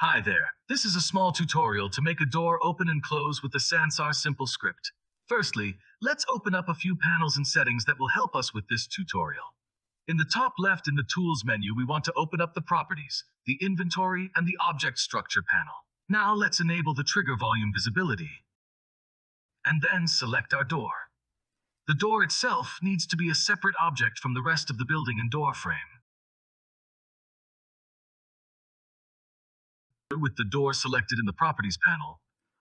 Hi there. This is a small tutorial to make a door open and close with the Sansar simple script. Firstly, let's open up a few panels and settings that will help us with this tutorial. In the top left in the Tools menu, we want to open up the Properties, the Inventory, and the Object Structure panel. Now let's enable the trigger volume visibility. And then select our door. The door itself needs to be a separate object from the rest of the building and door frame. With the door selected in the Properties panel,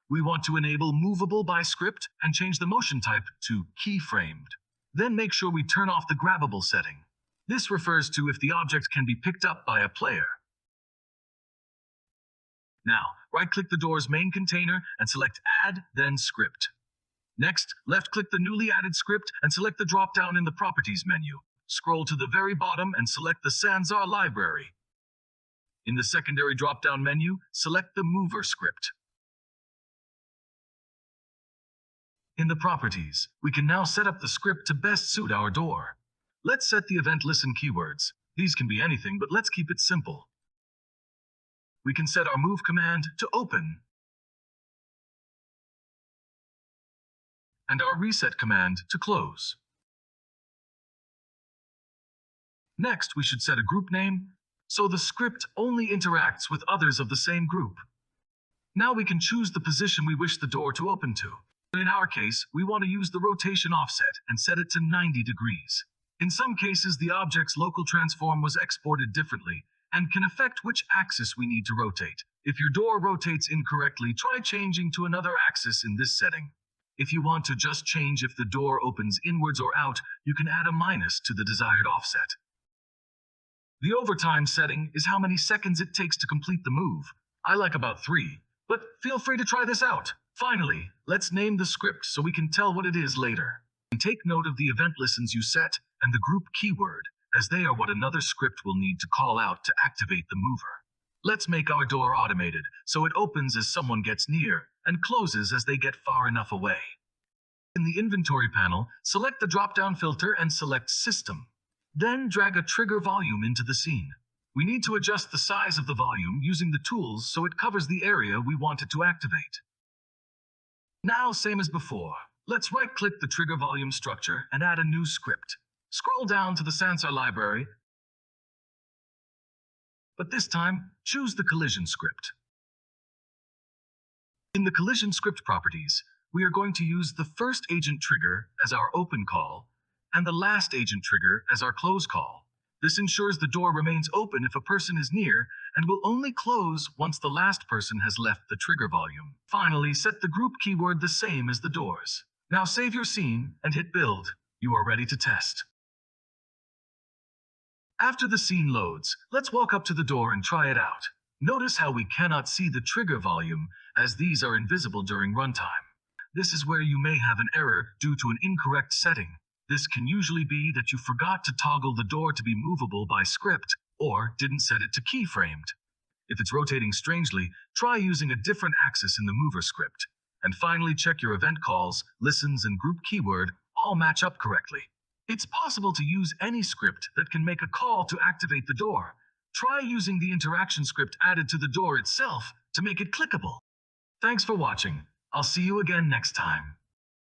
we want to enable Movable by Script and change the motion type to Keyframed. Then make sure we turn off the Grabbable setting. This refers to if the object can be picked up by a player. Now, right-click the door's main container and select Add, then Script. Next, left-click the newly added script and select the drop-down in the Properties menu. Scroll to the very bottom and select the SansarVR library. In the secondary drop-down menu, select the Mover script. In the Properties, we can now set up the script to best suit our door. Let's set the event listen keywords. These can be anything, but let's keep it simple. We can set our move command to open, and our reset command to close. Next, we should set a group name, so the script only interacts with others of the same group. Now we can choose the position we wish the door to open to. In our case, we want to use the rotation offset and set it to 90 degrees. In some cases, the object's local transform was exported differently and can affect which axis we need to rotate. If your door rotates incorrectly, try changing to another axis in this setting. If you want to just change if the door opens inwards or out, you can add a minus to the desired offset. The overtime setting is how many seconds it takes to complete the move. I like about 3, but feel free to try this out. Finally, let's name the script so we can tell what it is later. And take note of the event listens you set and the group keyword, as they are what another script will need to call out to activate the mover. Let's make our door automated so it opens as someone gets near and closes as they get far enough away. In the Inventory panel, select the drop-down filter and select System. Then drag a trigger volume into the scene. We need to adjust the size of the volume using the tools so it covers the area we want it to activate. Now, same as before, let's right-click the trigger volume structure and add a new script. Scroll down to the Sansar library, but this time, choose the collision script. In the collision script properties, we are going to use the first agent trigger as our open call and the last agent trigger as our close call. This ensures the door remains open if a person is near and will only close once the last person has left the trigger volume. Finally, set the group keyword the same as the doors. Now save your scene and hit build. You are ready to test. After the scene loads, let's walk up to the door and try it out. Notice how we cannot see the trigger volume as these are invisible during runtime. This is where you may have an error due to an incorrect setting. This can usually be that you forgot to toggle the door to be movable by script or didn't set it to keyframed. If it's rotating strangely, try using a different axis in the mover script. And finally, check your event calls, listens, and group keyword all match up correctly. It's possible to use any script that can make a call to activate the door. Try using the interaction script added to the door itself to make it clickable. Thanks for watching. I'll see you again next time.